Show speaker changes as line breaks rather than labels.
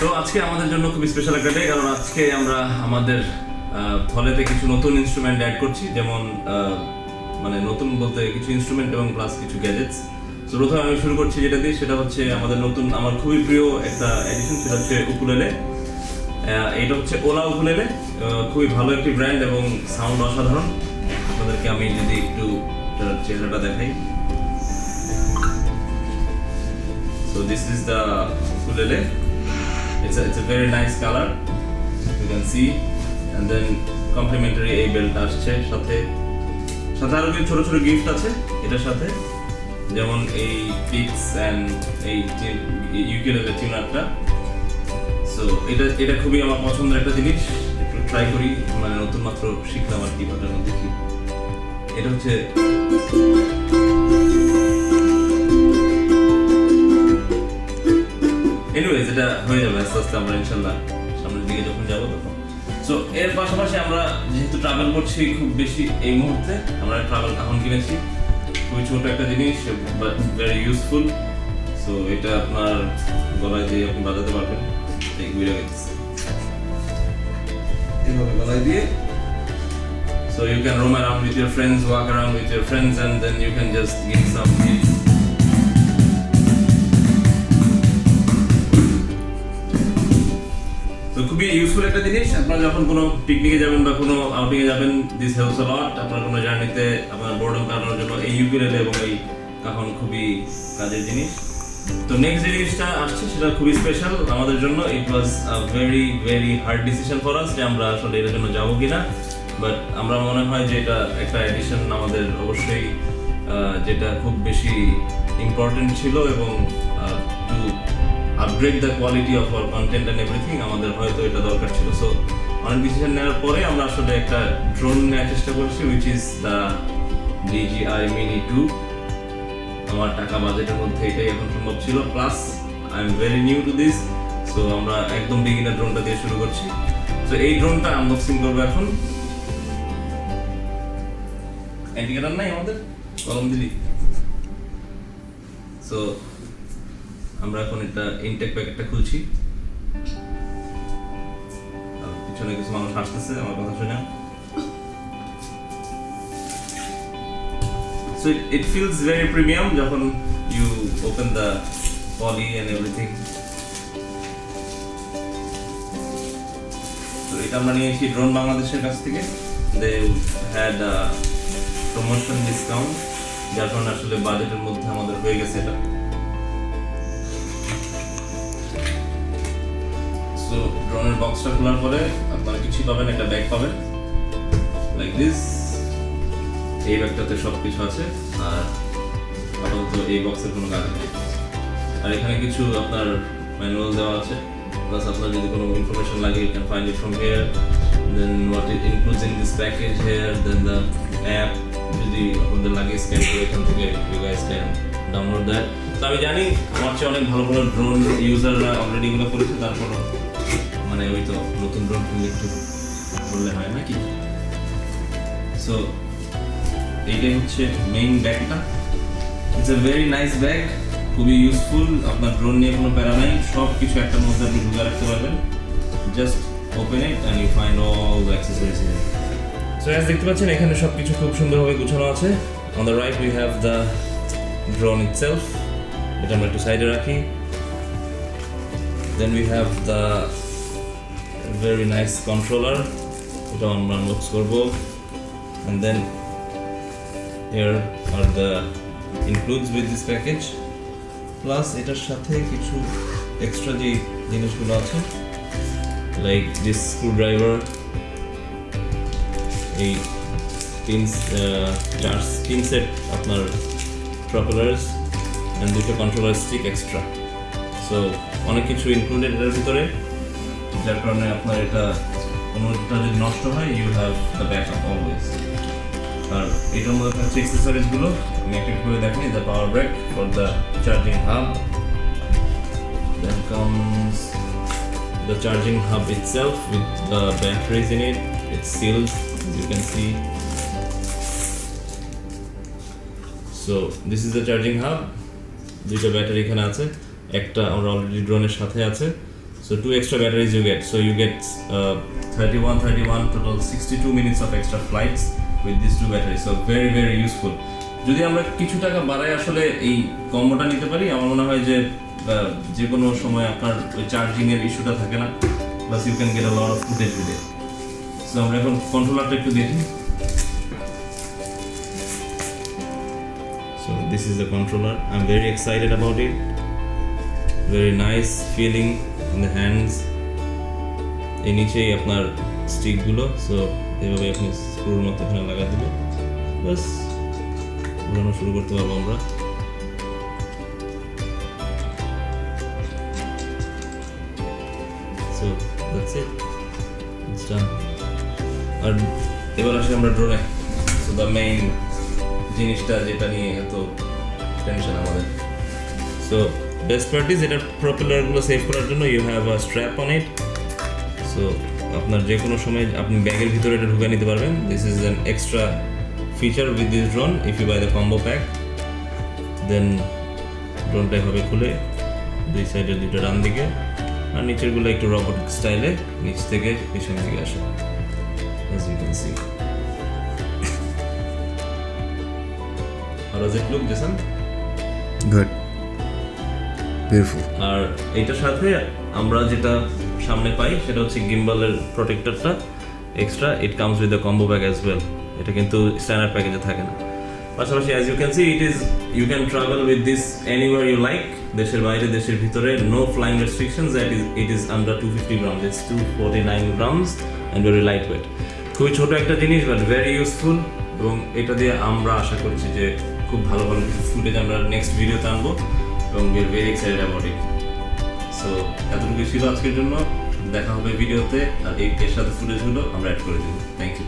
তো আজকে আমাদের জন্য খুব স্পেশাল একটা ডে, কারণ আজকে আমরা আমাদের থলেতে কিছু নতুন ইনস্ট্রুমেন্ট অ্যাড করছি, যেমন মানে নতুন বলতে কিছু ইনস্ট্রুমেন্ট এবং প্লাস কিছু গ্যাজেটস। তো প্রথমে আমি শুরু করছি যেটা দিয়ে, সেটা হচ্ছে আমাদের নতুন, আমার খুবই প্রিয় একটা এডিশন, সেটা হচ্ছে উকুলেলে। এটা হচ্ছে ওলা উকুলেলে, খুবই ভালো একটি ব্র্যান্ড এবং সাউন্ড অসাধারণ। আপনাদেরকে আমি যদি একটু চেহারাটা দেখাই। So this is the ukulele. It's a very nice color, you can see, and then complimentary এই বেল্ট আসছে সাথে আরো কিছু ছোট ছোট গিফট আছে এটার সাথে, যেমন এই পিক্স এন্ড এই ইউকুলেলে টিউনারটা। সো এটা খুবই আমার পছন্দের একটা জিনিস, একটু ট্রাই করি, মানে নতুন মাত্র শিখলাম আর কি, বাজানো দেখি। এটা হচ্ছে এনিওয়েজ, এটা হয়ে যাবে আস্তে আস্তে, আমরা ইনশাল্লাহ সামনের দিকে যখন যাবো তখন। সো এর পাশাপাশি আমরা যেহেতু ট্রাভেল করছি খুব বেশি এই মুহূর্তে, আমরা ট্রাভেল কাহন কিনেছি, খুবই ছোট একটা জিনিস বাট ভেরি ইউজফুল। সো এটা আপনার গলায় দিয়ে আপনি বাজাতে পারবেন, এইভাবে গলায় দিয়ে। So you can roam around with your friends, walk around with your friends, and then you can just give some feel. তো খুবই ইউজফুল একটা জিনিস, আপনারা যখন কোনো পিকনিকে যাবেন বা কোনো আউটিংয়ে যাবেন, দিস হেল্পস আ লট। আপনার কোনো জার্নিতে আপনার বোর্ডম কাটানোর জন্য এই ইউকুলেলে এবং এই কাহন খুবই কাজের জিনিস। তো নেক্সট যে জিনিসটা আসছে সেটা খুবই স্পেশাল আমাদের জন্য। It was a very hard decision for us যে আমরা আসলে এর জন্য যাবো কিনা, বাট আমরা মনে হয় যে এটা একটা এডিশন আমাদের অবশ্যই যেটা খুব বেশি ইম্পর্টেন্ট ছিল, এবং to upgrade the quality of our content and everything আমাদের হয়তো এটা দরকার ছিল। সো অনেক ডিসিশন নেওয়ার পরে আমরা আসলে একটা ড্রোন নেওয়ার চেষ্টা করছি, which is the DJI Mini 2। আমার টাকা বাজেটের মধ্যে এটাই এখন সম্ভব ছিল, plus I am very new to this. So আমরা একদম বিগিনার ড্রোনটা দিয়ে শুরু করছি। সো এই ড্রোনটা আনবক্সিং করবো এখন। ইন্ডিকেটর নাই আমাদের, কলম দিলি। সো আমরা এখন এটা ইনটেক প্যাকেটটা খুলছি। পিছনে কিছু মানুষ হাসতেছে আমার কথা শুনে। So it feels very premium যখন you open the poly and everything. So এটা আমরা নিয়েছি ড্রোন বাংলাদেশের কাছ থেকে। They had a promotion discount, যার কারণে আসলে বাজেটের মধ্যে আমাদের হয়ে গেছে এটা। সো ড্রোনের বক্সটা খোলার পরে আপনারা কিছু পাবেন, একটা ব্যাগ পাবেন লাইক দিস। এই ব্যাগটাতে সব কিছু আছে, আর আপাতত এই বক্সের কোনো কাজ নেই। আর এখানে কিছু আপনার ম্যানুয়াল দেওয়া আছে, প্লাস আপনার যদি কোনো ইনফরমেশন লাগে you can find it from here. Then what it includes in this package here, then the app যদি আপনাদের লাগে স্ক্যান করে এখান থেকে you guys can download that. তো আমি জানি আমার চেয়ে অনেক ভালো ভালো ড্রোন ইউজাররা অলরেডি এগুলো করেছে, তারপরও মানে ওই তো নতুন ড্রোন কিনলে একটু বললে হয় নাকি। সো এইটাই হচ্ছে মেইন ব্যাগটা। It's a very nice bag, খুবই ইউজফুল। আপনার ড্রোন নিয়ে কোনো প্যারা নাই, সব কিছু একটার মধ্যে আপনি ঢুকে রাখতে পারবেন। Just open it and you find all the accessories here. So as দেখতে পাচ্ছেন এখানে সব কিছু খুব সুন্দরভাবে গুছানো আছে। On the right we have the drone itself, এটা আমরা একটু সাইডে রাখি। Then we have the very nice controller, এটা আমরা আনবক্স করবো। And then here are the includes with this package, plus এটার সাথে কিছু এক্সট্রা যে জিনিসগুলো আছে লাইক দিস স্ক্রুড্রাইভার, এই তিন সেট আপনার প্রপেলার্স অ্যান্ড দুটো কন্ট্রোলার স্টিক এক্সট্রা। সো অনেক কিছু ইনক্লুডেড এটার ভিতরে, যার কারণে আপনার এটা কোনোটা যদি নষ্ট হয় you have the backup always. আর এটার মধ্যে থাকছে অ্যাক্সেসরিজগুলো, আমি একটা করে দেখাই। The power brick for the charging hub, then comes the charging hub itself with the batteries in it. It's sealed, as you can see. So this is the charging hub. দুইটা ব্যাটারি এখানে আছে, একটা আমরা already ড্রোনের সাথে আছে। So 2 extra batteries you get. So you get 31 total 62 minutes of extra flights with these 2 batteries. So very very useful. যদি আমরা কিছু টাকা বাড়াই আসলে এই কম্বোটা নিতে পারি, আমার মনে হয় যে যে কোনো সময় আপনার ওই চার্জিং এর ইস্যুটা থাকে না, plus you can get a lot of footage with it. So আমরা এখন কন্ট্রোলারটা একটু দেখি। So this is the controller. I'm very excited about it. Very nice feeling in the hands. এই নিচেই আপনার স্টিকগুলো, সো এভাবে আপনি স্ক্রুর মতো এখানে লাগা দিলে বাস ঘোরানো শুরু করতে পারবো আমরা। So that's it. It's done. আর এবার আসি আমরা ড্রোনে। So the main জিনিসটা যেটা নিয়ে এত টেনশন আমাদের। So best part is এটার প্রপেলারগুলো সেভ করার জন্য you have a strap on it. So আপনার যে কোনো সময় আপনি ব্যাগের ভিতরে এটা ঢুকে নিতে পারবেন। This is an extra feature with this drone if you buy the combo pack. Then ড্রোনটা এভাবে খুলে দুই সাইডের দুটো ডান দিকে আর নিচেরগুলো একটু রোবটিক স্টাইলে নিচ থেকে পিছন দিকে আসে, as you can see. How does it look, Jason?
Good. Beautiful.
আর এইটার সাথে আমরা যেটা সামনে পাই সেটা হচ্ছে গিম্বালের প্রোটেক্টরটা extra, it comes with the combo bag as well. এটা কিন্তু স্ট্যান্ডার্ড প্যাকেজে থাকে না। পাশাপাশি as you can see you can travel with this anywhere you like, দেশের বাইরে দেশের ভিতরে, no flying restrictions, it is under 250 grams, it's 249 grams and very light weight. খুবই ছোট একটা জিনিস বাট ভেরি ইউজফুল, এবং এটা দিয়ে আমরা আশা করছি যে খুব ভালো ভালো কিছু ফুটেজ আমরা নেক্সট ভিডিওতে আনবো, এবং we are very excited about it. So এতটুকু ছিল আজকের জন্য, দেখা হবে ভিডিওতে, আর এর সাথে ফুটেজগুলো আমরা অ্যাড করে দেবো। Thank you.